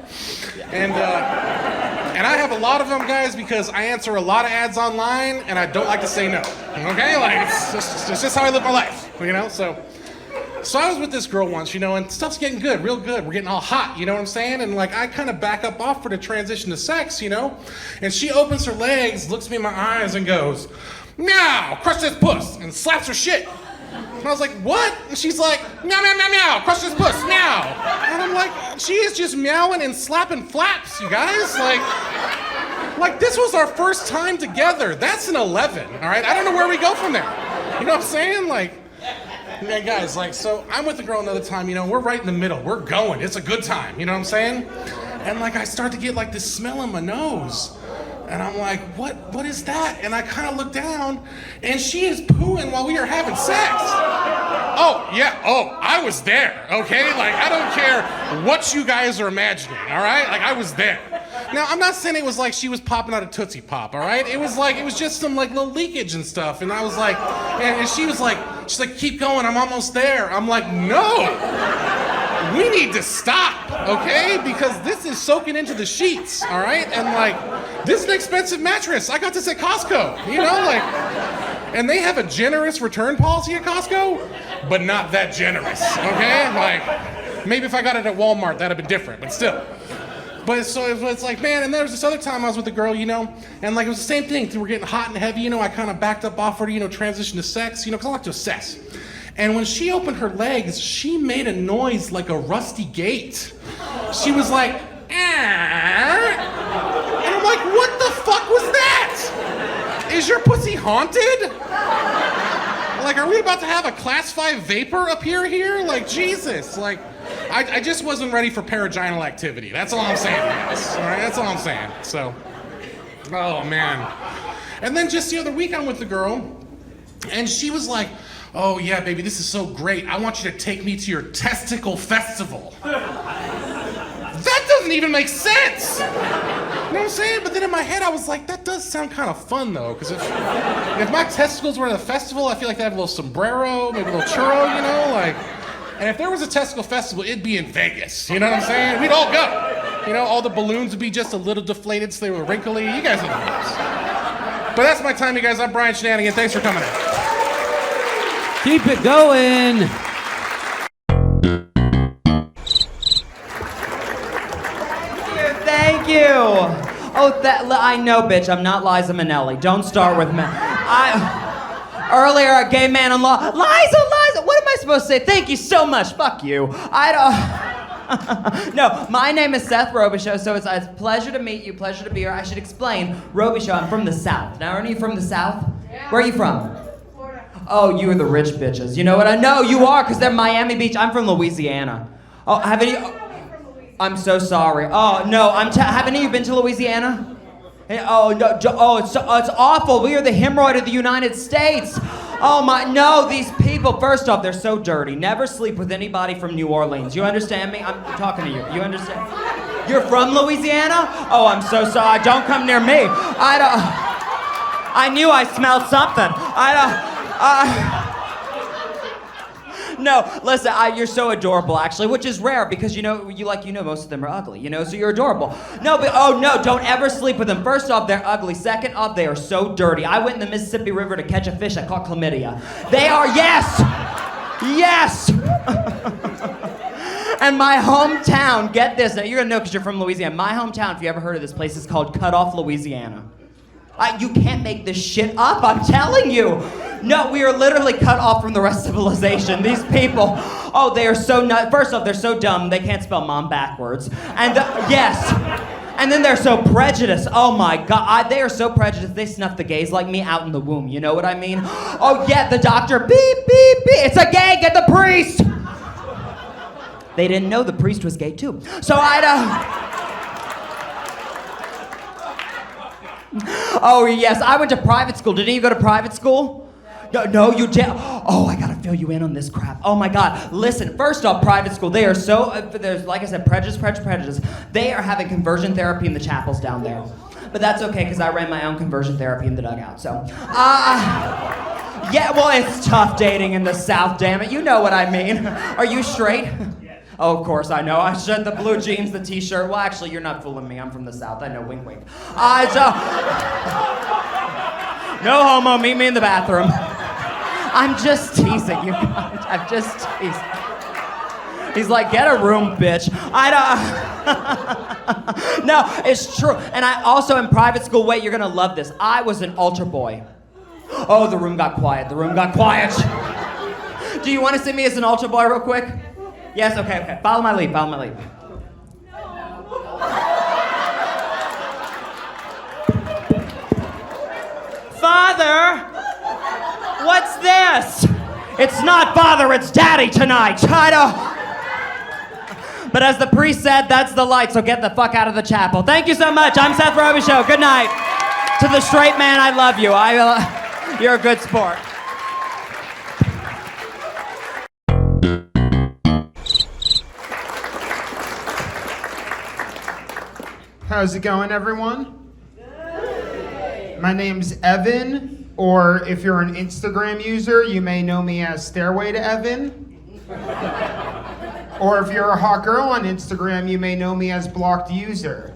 And I have a lot of them, guys, because I answer a lot of ads online, and I don't like to say no, okay? Like, it's just how I live my life, you know? So I was with this girl once, you know, and stuff's getting good, real good. We're getting all hot, you know what I'm saying? And like, I kind of back up off her to transition to sex, you know? And she opens her legs, looks me in my eyes, and goes, meow, crush this puss, and slaps her shit. And I was like, what? And she's like, meow, meow, meow, meow, crush this puss, meow. And I'm like, she is just meowing and slapping flaps, you guys. Like this was our first time together. That's an 11, all right? I don't know where we go from there. You know what I'm saying? Like, yeah, guys, like, so I'm with the girl another time, you know, we're right in the middle. We're going. It's a good time, you know what I'm saying? And like, I start to get like this smell in my nose. And I'm like, what is that? And I kind of look down, and she is pooing while we are having sex. Oh, yeah, I was there, okay? Like, I don't care what you guys are imagining, all right? Like, I was there. Now, I'm not saying it was like she was popping out a Tootsie Pop, all right? It was just some like little leakage and stuff. And I was like, and she's like, keep going, I'm almost there. I'm like, no. We need to stop, okay? Because this is soaking into the sheets, all right? And like, this is an expensive mattress. I got this at Costco, you know, like, and they have a generous return policy at Costco, but not that generous, okay? Like, maybe if I got it at Walmart, that'd have been different, but still. But so it's like, man, and there was this other time I was with a girl, you know, and like, it was the same thing. We're getting hot and heavy, you know, I kind of backed up off her, you know, transitioned to sex, you know, because I like to assess. And when she opened her legs, she made a noise like a rusty gate. She was like, ah. And I'm like, what the fuck was that? Is your pussy haunted? Like, are we about to have a class 5 vapor appear here? Like, Jesus. Like, I just wasn't ready for paraginal activity. That's all I'm saying, guys. All right, that's all I'm saying. So, oh, man. And then just the other week, I'm with the girl, and she was like, oh yeah, baby, this is so great. I want you to take me to your testicle festival. That doesn't even make sense. You know what I'm saying? But then in my head, I was like, that does sound kind of fun though, because if my testicles were at a festival, I feel like they have a little sombrero, maybe a little churro, you know, like. And if there was a testicle festival, it'd be in Vegas. You know what I'm saying? We'd all go. You know, all the balloons would be just a little deflated, so they were wrinkly. You guys know the rules. But that's my time, you guys. I'm Brian Shinanigan. Thanks for coming in. Keep it going. Thank you. Oh, I know, bitch. I'm not Liza Minnelli. Don't start with me. Earlier, a gay man in law. Liza. What am I supposed to say? Thank you so much. Fuck you. No, my name is Seth Robichaux, so it's a pleasure to meet you. Pleasure to be here. I should explain. Robichaux, I'm from the South. Now, aren't you from the South? Yeah. Where are you from? Oh, you are the rich bitches. You know what? I know you are, because they're Miami Beach. I'm from Louisiana. Oh, haven't you? I'm so sorry. Oh, no, haven't you been to Louisiana? Oh, no, it's awful. We are the hemorrhoid of the United States. Oh, no, these people, first off, they're so dirty. Never sleep with anybody from New Orleans. You understand me? I'm talking to you. You understand? You're from Louisiana? Oh, I'm so sorry. Don't come near me. I knew I smelled something. No, listen, you're so adorable, actually, which is rare because, you know, most of them are ugly, you know, so you're adorable. No, but, oh, no, don't ever sleep with them. First off, they're ugly. Second off, they are so dirty. I went in the Mississippi River to catch a fish. I caught chlamydia. They are, yes! And my hometown, get this, now you're gonna know because you're from Louisiana. My hometown, if you ever heard of this place, is called Cut Off, Louisiana. You can't make this shit up, I'm telling you. No, we are literally cut off from the rest of civilization. These people, oh, they are so nuts. First off, they're so dumb, they can't spell mom backwards. And yes, And then they're so prejudiced. Oh my God, they are so prejudiced. They snuff the gays like me out in the womb. You know what I mean? Oh yeah, the doctor, beep, beep, beep. It's a gay, get the priest. They didn't know the priest was gay too. So Oh yes, I went to private school. Didn't you go to private school? No, you did. Oh, I gotta fill you in on this crap. Oh my God. Listen, first off, private school, they are so, there's, like I said, prejudice. They are having conversion therapy in the chapels down there. But that's okay, because I ran my own conversion therapy in the dugout, so. Yeah, well, it's tough dating in the South, damn it. You know what I mean. Are you straight? Oh, of course I know. I shed the blue jeans, the t-shirt. Well, actually, you're not fooling me. I'm from the South. I know, wink, wink. No homo, meet me in the bathroom. I'm just teasing you guys. I'm just teasing. He's like, get a room, bitch. No, it's true. And I also in private school, wait, you're gonna love this. I was an altar boy. Oh, the room got quiet. The room got quiet. Do you want to see me as an altar boy real quick? Yes, okay. Follow my lead. Father! What's this? It's not Father, it's Daddy tonight. But as the priest said, that's the light, so get the fuck out of the chapel. Thank you so much. I'm Seth Robichaux. Good night. To the straight man, I love you. You're a good sport. How's it going, everyone? Good. My name's Evan. Or if you're an Instagram user, you may know me as Stairway to Evan. Or if you're a hot girl on Instagram, you may know me as Blocked User.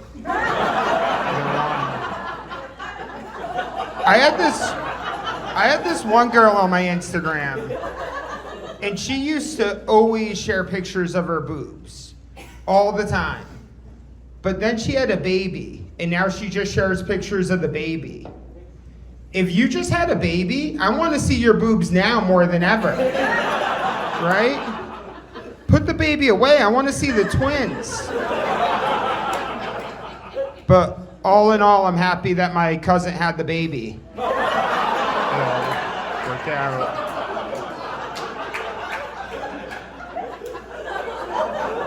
I had this one girl on my Instagram, and she used to always share pictures of her boobs, all the time. But then she had a baby, and now she just shares pictures of the baby. If you just had a baby, I want to see your boobs now more than ever. Right? Put the baby away. I want to see the twins. But all in all, I'm happy that my cousin had the baby. Worked out.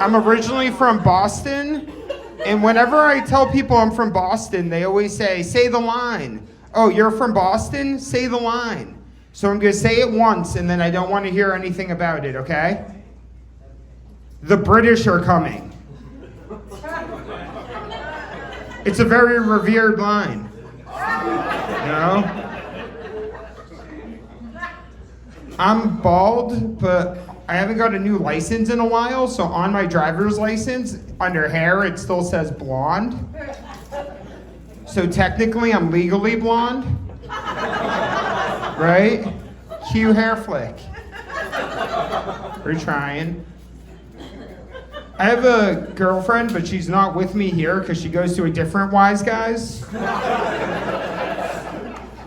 I'm originally from Boston, and whenever I tell people I'm from Boston, they always say the line. Oh, you're from Boston? Say the line. So I'm going to say it once, and then I don't want to hear anything about it, okay? The British are coming. It's a very revered line. No? I'm bald, but I haven't got a new license in a while, so on my driver's license, under hair, it still says blonde. So technically, I'm legally blonde, right? Cue hair flick. We're trying. I have a girlfriend, but she's not with me here because she goes to a different Wise Guys.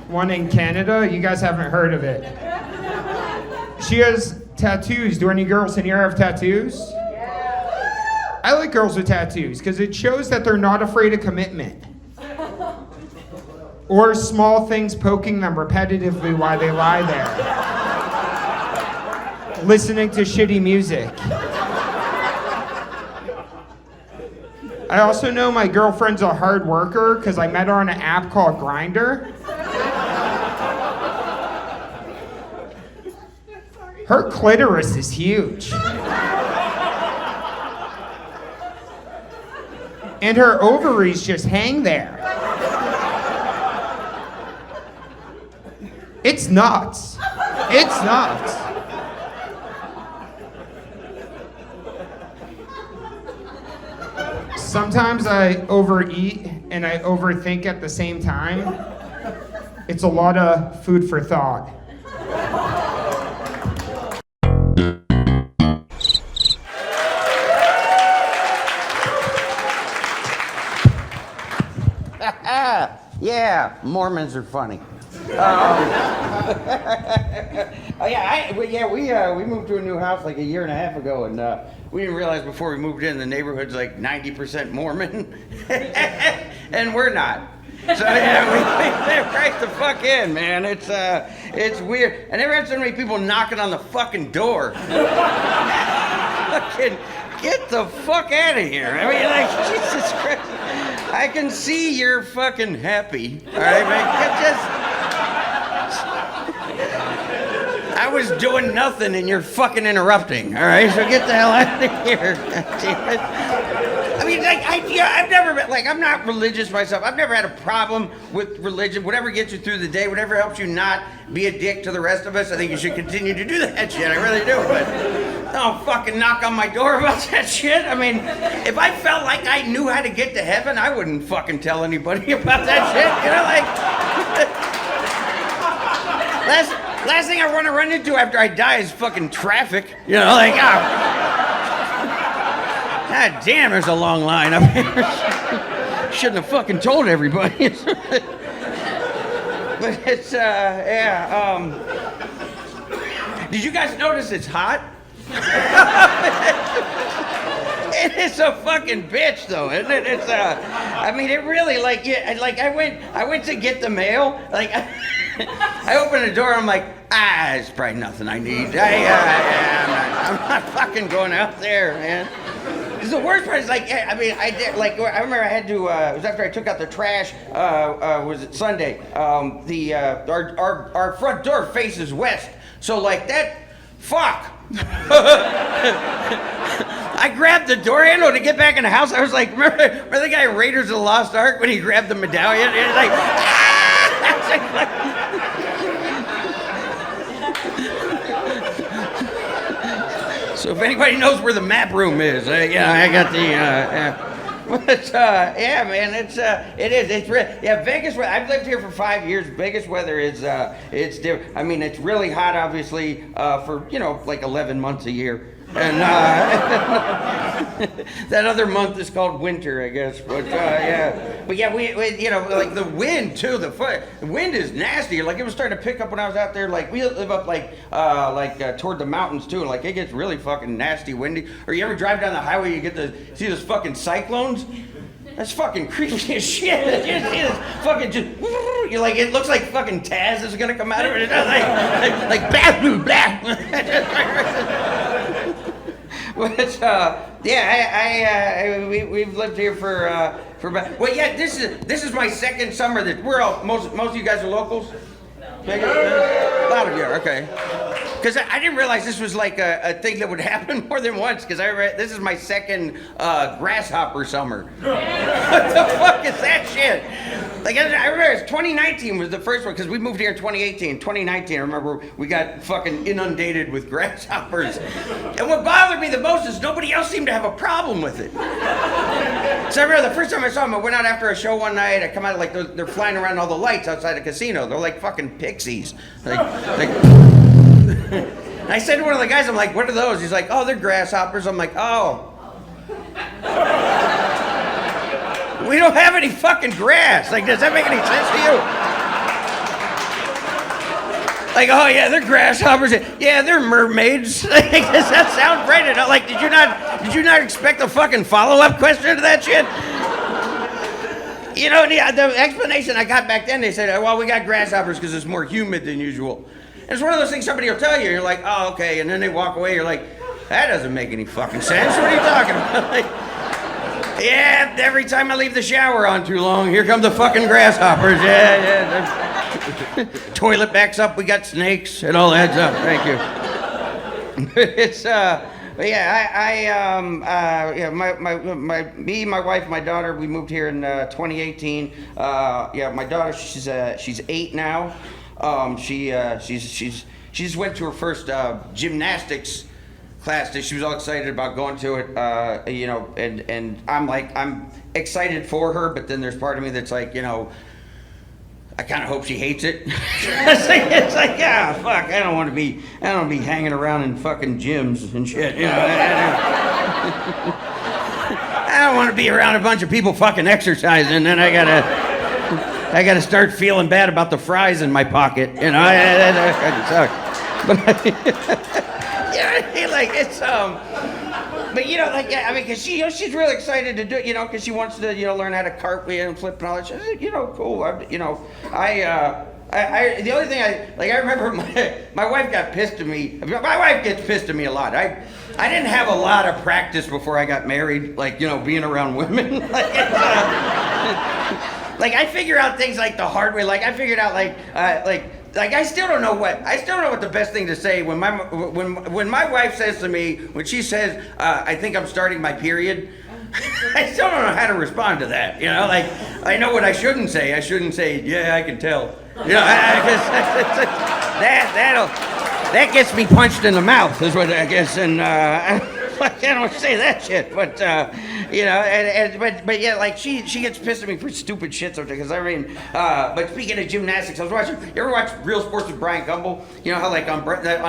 One in Canada. You guys haven't heard of it. She has tattoos. Do any girls in here have tattoos? I like girls with tattoos because it shows that they're not afraid of commitment. Or small things poking them repetitively while they lie there. Listening to shitty music. I also know my girlfriend's a hard worker because I met her on an app called Grindr. Her clitoris is huge. And her ovaries just hang there. It's nuts. It's nuts. Sometimes I overeat and I overthink at the same time. It's a lot of food for thought. Yeah, Mormons are funny. Oh yeah, we moved to a new house like a year and a half ago, and we didn't realize before we moved in the neighborhood's like 90% Mormon, and we're not. So yeah, we live right the fuck in, man. It's weird. I never had so many people knocking on the fucking door. Fucking get the fuck out of here. I mean, like, Jesus Christ. I can see you're fucking happy. All right, man. I was doing nothing and you're fucking interrupting. All right, so get the hell out of here. God damn it. I mean, like, I've never been, like, I'm not religious myself. I've never had a problem with religion. Whatever gets you through the day, whatever helps you not be a dick to the rest of us, I think you should continue to do that shit. I really do. But don't fucking knock on my door about that shit. I mean, if I felt like I knew how to get to heaven, I wouldn't fucking tell anybody about that shit. You know, like, last thing I want to run into after I die is fucking traffic. You know, like, God damn, there's a long line up here. Shouldn't have fucking told everybody. But it's, Did you guys notice it's hot? It is a fucking bitch, though, isn't it? It's, I mean, it really, like, yeah, like, I went to get the mail, like, I opened the door, I'm like, it's probably nothing I need. I'm not fucking going out there, man. The worst part is, like, I mean, I remember I had to, it was after I took out the trash, was it Sunday? Our front door faces west. So, like, that, fuck. I grabbed the door handle to get back in the house. I was like, remember the guy in Raiders of the Lost Ark when he grabbed the medallion? And was like, So if anybody knows where the map room is, I got the, but yeah, man, it is, it's Vegas. I've lived here for 5 years. Vegas weather is, it's different. I mean, it's really hot, obviously, for, like 11 months a year. And that other month is called winter, I guess. But yeah, we like the wind too. The wind is nasty. Like it was starting to pick up when I was out there. Like we live up toward the mountains too. Like it gets really fucking nasty, windy. Or you ever drive down the highway, you get see those fucking cyclones. That's fucking creepy as shit. You see this fucking you're like, it looks like fucking Taz is gonna come out of it. It's like blah blah blah. But we've lived here for about. Well, yeah, this is my second summer that we're all most of you guys are locals. A lot of you are, okay. Because I didn't realize this was like a thing that would happen more than once. Because this is my second grasshopper summer. What the fuck is that shit? Like I remember 2019 was the first one because we moved here in 2018. 2019, I remember we got fucking inundated with grasshoppers. And what bothered me the most is nobody else seemed to have a problem with it. So I remember the first time I saw them, I went out after a show one night. I come out like they're flying around all the lights outside the casino. They're like fucking pixies. Like. I said to one of the guys, I'm like, what are those? He's like, oh, they're grasshoppers. I'm like, oh. We don't have any fucking grass. Like, does that make any sense to you? Like, oh yeah, they're grasshoppers. Yeah, they're mermaids. Like, does that sound right enough? Like, did you not expect a fucking follow-up question to that shit? The explanation I got back then, they said, well, we got grasshoppers because it's more humid than usual. And it's one of those things somebody will tell you, you're like, oh, okay, and then they walk away, you're like, that doesn't make any fucking sense. What are you talking about? Like, yeah, every time I leave the shower on too long, here come the fucking grasshoppers. Yeah. Toilet backs up, we got snakes. It all adds up. Thank you. It's but yeah, me, my wife, my daughter, we moved here in 2018. My daughter, she's 8 now. She just went to her first gymnastics class. She was all excited about going to it, and I'm excited for her, but then there's part of me that's like, I kind of hope she hates it. It's like, yeah, fuck, I don't want to be hanging around in fucking gyms and shit, I don't want to be around a bunch of people fucking exercising, and I gotta I gotta start feeling bad about the fries in my pocket, you know. That fucking sucks. But you know what I mean? Like it's But you know, like I mean, cause she's really excited to do it, you know, cause she wants to, you know, learn how to cartwheel and flip and all that shit. You know, cool. The only thing I remember my wife got pissed at me. My wife gets pissed at me a lot. I didn't have a lot of practice before I got married, like, you know, being around women. Like I figure out things like the hard way. Like I figured out like I still don't know what the best thing to say when my wife says to me, when she says, I think I'm starting my period. I still don't know how to respond to that. You know, like I know what I shouldn't say. I shouldn't say, yeah, I can tell. You know, that gets me punched in the mouth is what I guess, and I don't say that shit, but you know, but yeah, like she gets pissed at me for stupid shit sometimes. Because I mean, but speaking of gymnastics, I was watching. You ever watch Real Sports with Brian Gumbel? You know how like on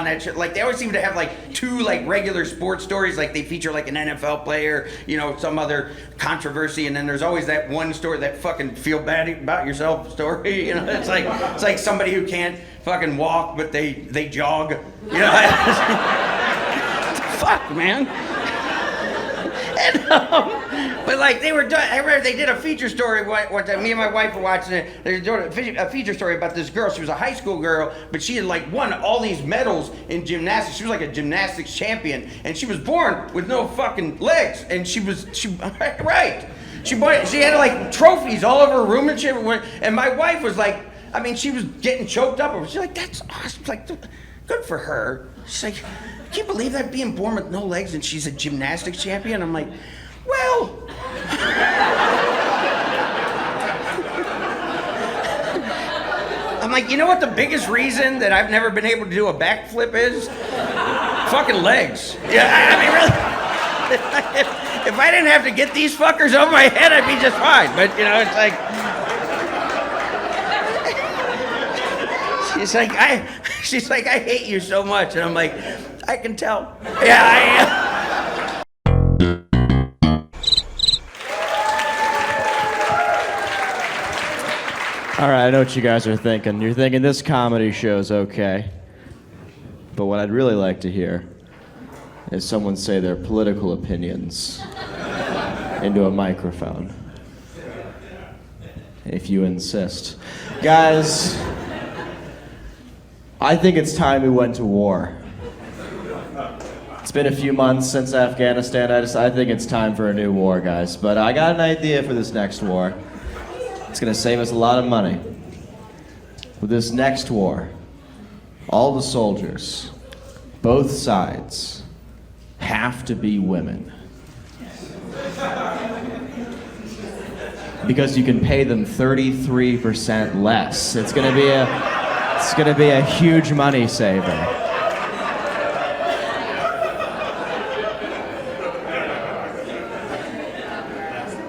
that shit, like they always seem to have like two like regular sports stories. Like they feature like an NFL player, you know, some other controversy, and then there's always that one story, that fucking feel bad about yourself story. You know, it's like somebody who can't fucking walk but they jog. You know, fuck, man. And, but like they were done. I remember they did a feature story one time. Me and my wife were watching it. They were doing a feature story about this girl. She was a high school girl, but she had like won all these medals in gymnastics. She was like a gymnastics champion, and she was born with no fucking legs. And she right. She had like trophies all over her room and shit. And my wife was like, I mean, she was getting choked up. She's like, that's awesome. It's like, good for her. She's like, can't believe that, being born with no legs and she's a gymnastics champion. I'm like, well. I'm like, you know what the biggest reason that I've never been able to do a backflip is? Fucking legs. Yeah, I mean, really. If I didn't have to get these fuckers over my head, I'd be just fine. But, you know, it's like. She's like, I hate you so much. And I'm like, I can tell. Yeah, I am. All right, I know what you guys are thinking. You're thinking this comedy show's okay. But what I'd really like to hear is someone say their political opinions into a microphone. If you insist. Guys, I think it's time we went to war. It's been a few months since Afghanistan. I think it's time for a new war, guys. But I got an idea for this next war. It's gonna save us a lot of money. With this next war, all the soldiers, both sides, have to be women. Because you can pay them 33% less. It's gonna be a huge money saver.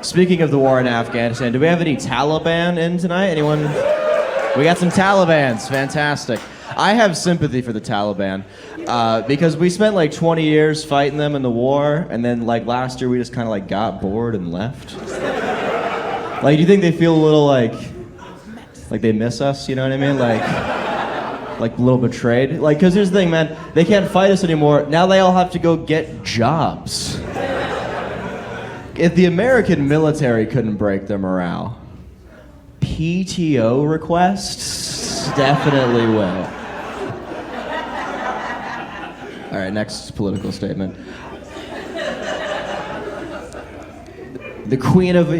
Speaking of the war in Afghanistan, do we have any Taliban in tonight? Anyone? We got some Talibans, fantastic. I have sympathy for the Taliban because we spent like 20 years fighting them in the war, and then like last year we just kind of like got bored and left. Like, do you think they feel a little like they miss us? You know what I mean? Like a little betrayed? Like, because here's the thing, man, they can't fight us anymore. Now they all have to go get jobs. If the American military couldn't break their morale, PTO requests definitely will. All right, next political statement. The Queen of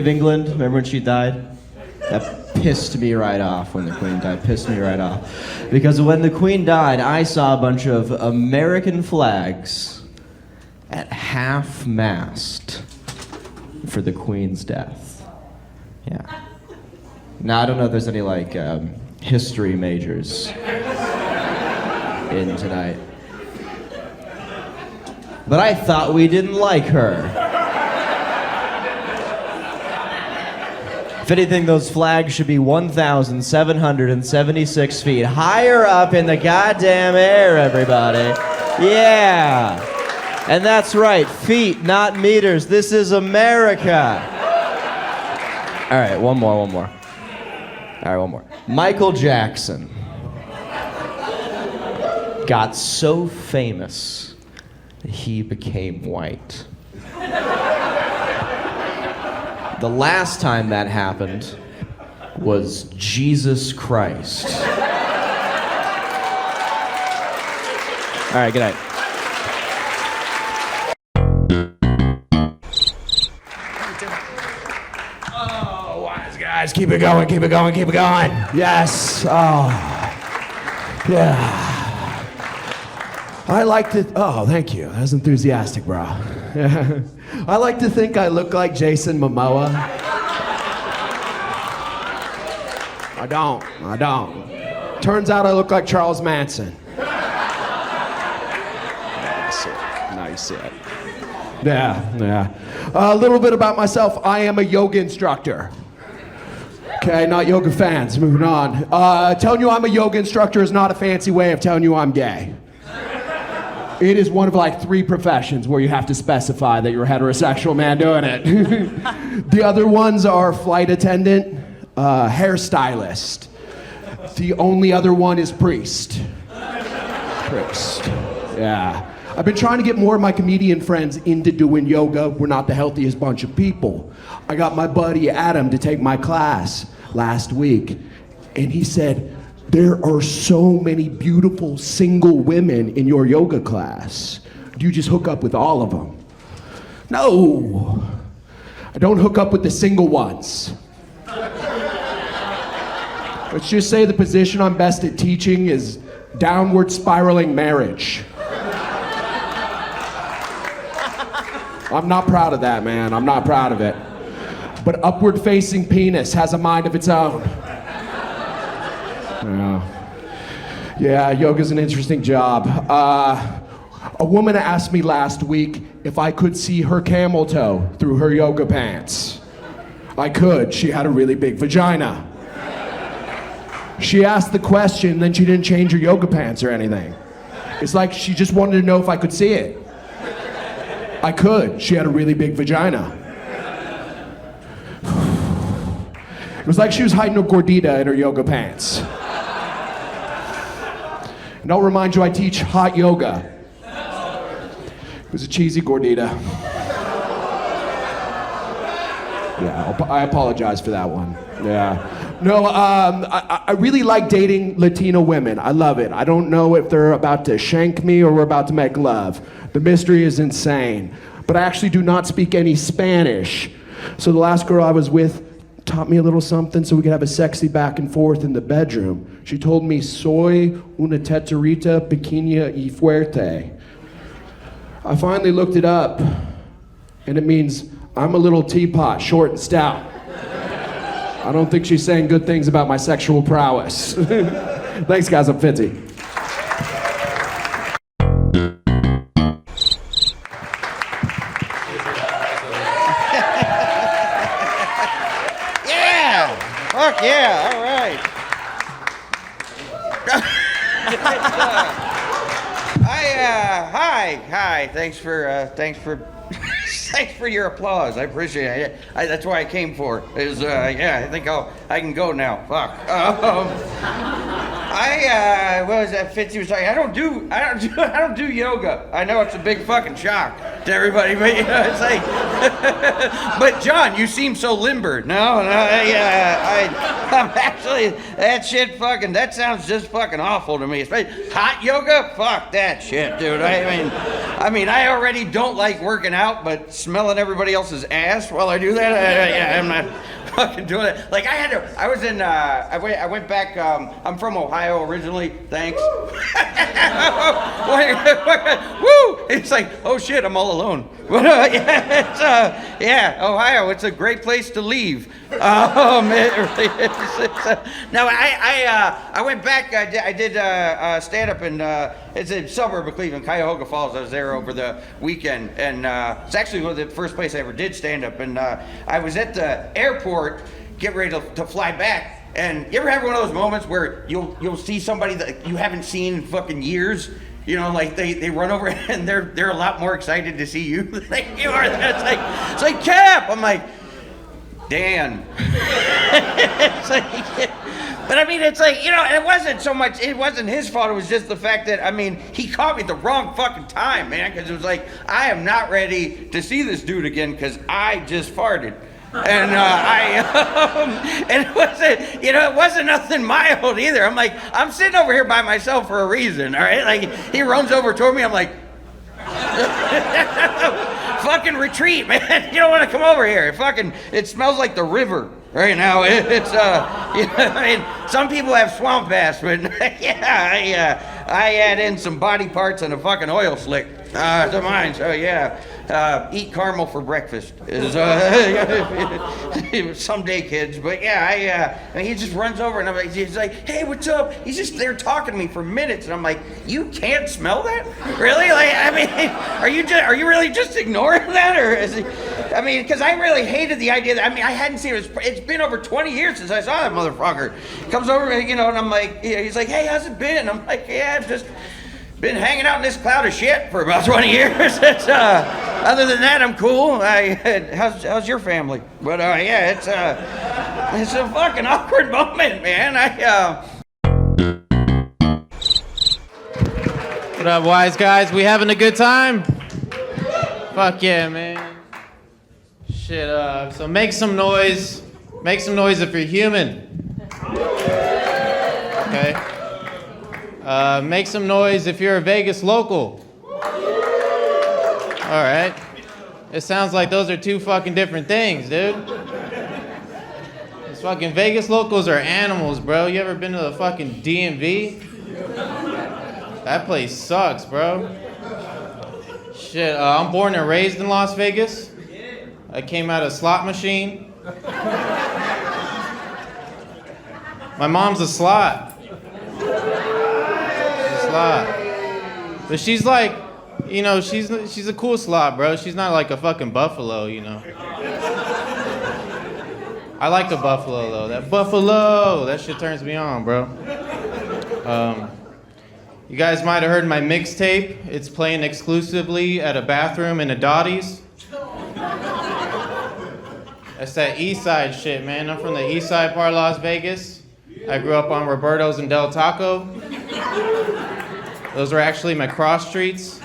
England, remember when she died? That pissed me right off when the Queen died, pissed me right off. Because when the Queen died, I saw a bunch of American flags at half-mast for the Queen's death. Yeah. Now, I don't know if there's any, like, history majors in tonight. But I thought we didn't like her. If anything, those flags should be 1,776 feet higher up in the goddamn air, everybody. Yeah. And that's right, feet, not meters. This is America. All right, one more. All right, one more. Michael Jackson got so famous that he became white. The last time that happened was Jesus Christ. All right, good night. Oh, wise guys, keep it going, keep it going, keep it going. Yes. Oh, yeah. I like to. Oh, thank you. That was enthusiastic, bro. I like to think I look like Jason Momoa. I don't. Turns out I look like Charles Manson. Nice. Yeah. A little bit about myself. I am a yoga instructor. Okay, not yoga fans. Moving on. Telling you I'm a yoga instructor is not a fancy way of telling you I'm gay. It is one of like 3 professions where you have to specify that you're a heterosexual man doing it. The other ones are flight attendant, hairstylist. The only other one is priest. Yeah. I've been trying to get more of my comedian friends into doing yoga. We're not the healthiest bunch of people. I got my buddy Adam to take my class last week, and he said, there are so many beautiful single women in your yoga class. Do you just hook up with all of them? No, I don't hook up with the single ones. Let's just say the position I'm best at teaching is downward spiraling marriage. I'm not proud of that, man. I'm not proud of it. But upward facing penis has a mind of its own. Yeah, yoga's an interesting job. A woman asked me last week if I could see her camel toe through her yoga pants. I could. She had a really big vagina. She asked the question, then she didn't change her yoga pants or anything. It's like she just wanted to know if I could see it. I could. She had a really big vagina. It was like she was hiding a gordita in her yoga pants. And I'll remind you, I teach hot yoga. It was a cheesy gordita. Yeah, I apologize for that one. Yeah. No, I really like dating Latino women. I love it. I don't know if they're about to shank me or we're about to make love. The mystery is insane. But I actually do not speak any Spanish. So the last girl I was with taught me a little something so we could have a sexy back and forth in the bedroom. She told me, soy una teterita pequeña y fuerte. I finally looked it up, and it means I'm a little teapot, short and stout. I don't think she's saying good things about my sexual prowess. Thanks, guys. I'm Fitzy. Fuck yeah, all right. Hi. Thanks for your applause. I appreciate it. That's why I came for. I think I can go now. Fuck. What was that Fitzy was talking? I don't do yoga. I know it's a big fucking shock to everybody, but it's like. But John, you seem so limber. No, I'm actually that sounds just fucking awful to me. Especially hot yoga. Fuck that shit, dude. I mean, I already don't like working out, but smelling everybody else's ass while I do that, I'm not fucking doing it. Like I went back. I'm from Ohio originally. Thanks. Woo! It's like, oh shit, I'm all alone. Ohio. It's a great place to leave. It really is. No, I went back. I did stand up in it's a suburb of Cleveland, Cuyahoga Falls. I was there over the weekend, and it's actually one of the first place I ever did stand up. And I was at the airport, getting ready to fly back. And you ever have one of those moments where you'll see somebody that you haven't seen in fucking years? You know, like they run over and they're a lot more excited to see you than you are. It's like Cap. I'm like, Dan. It's like, But I mean, it's like, you know, it wasn't so much, it wasn't his fault. It was just the fact that, I mean, he caught me at the wrong fucking time, man. Because it was like, I am not ready to see this dude again because I just farted. And and it wasn't, you know, it wasn't nothing mild either. I'm like, I'm sitting over here by myself for a reason, all right? Like, he runs over toward me, I'm like, fucking retreat, man. You don't want to come over here. It smells like the river right now. It's you know, I mean, some people have swamp bass, but yeah, I add in some body parts and a fucking oil slick to mine. So yeah, eat caramel for breakfast is someday, kids. But yeah, I mean, he just runs over and I'm like, he's like, hey, what's up? He's just there talking to me for minutes, and I'm like, you can't smell that? Really? Like, I mean, are you really just ignoring that, or is it? I mean, because I really hated the idea that, I mean, I hadn't seen it. It's been over 20 years since I saw that motherfucker. Comes over, you know, and I'm like, he's like, hey, how's it been? I'm like, yeah, I've just been hanging out in this cloud of shit for about 20 years. It's, other than that, I'm cool. How's your family? But yeah, it's a fucking awkward moment, man. What up, wise guys? We having a good time? Fuck yeah, man. Shit, so make some noise. Make some noise if you're human. Okay. Make some noise if you're a Vegas local. All right. It sounds like those are two fucking different things, dude. These fucking Vegas locals are animals, bro. You ever been to the fucking DMV? That place sucks, bro. Shit, I'm born and raised in Las Vegas. I came out of a slot machine. My mom's a slot. But she's like, you know, she's a cool slot, bro. She's not like a fucking buffalo, you know. I like the buffalo though. That buffalo, that shit turns me on, bro. You guys might have heard my mixtape. It's playing exclusively at a bathroom in a Dottie's. That's that east side shit, man. I'm from the east side part of Las Vegas. I grew up on Roberto's and Del Taco. Those are actually my cross streets.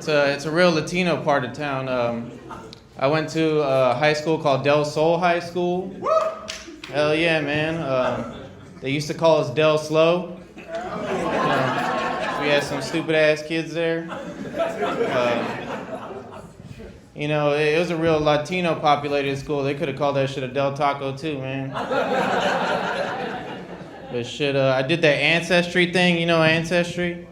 It's a real Latino part of town. I went to a high school called Del Sol High School. Hell yeah, man. They used to call us Del Slow. We had some stupid ass kids there. You know, it was a real Latino populated school. They could have called that shit a Del Taco too, man. But shit, I did that Ancestry thing, you know, Ancestry?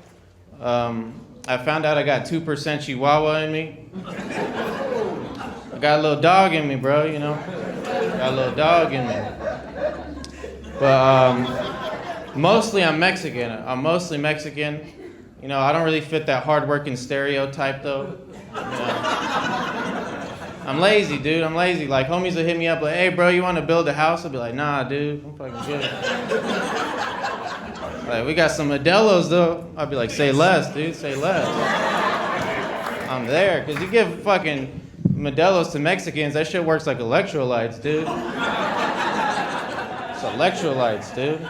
I found out I got 2% Chihuahua in me. I got a little dog in me, bro, you know? Got a little dog in me. But mostly I'm Mexican. I'm mostly Mexican. You know, I don't really fit that hard-working stereotype, though. You know? I'm lazy, dude. I'm lazy. Like, homies will hit me up like, hey, bro, you want to build a house? I'll be like, nah, dude. I'm fucking good. Like, we got some Modelos, though. I'll be like, say less, dude. Say less. I'm there. Because you give fucking Modelos to Mexicans, that shit works like electrolytes, dude. It's electrolytes, dude.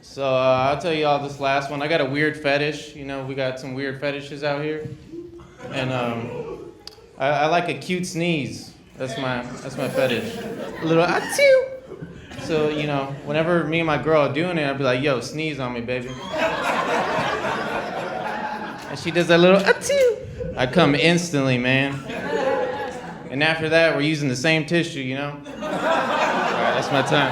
So I'll tell you all this last one. I got a weird fetish. You know, we got some weird fetishes out here. And I like a cute sneeze. That's my fetish. A little achoo. So, you know, whenever me and my girl are doing it, I'll be like, yo, sneeze on me, baby. And she does that little achoo. I come instantly, man. And after that, we're using the same tissue, you know? All right, that's my time.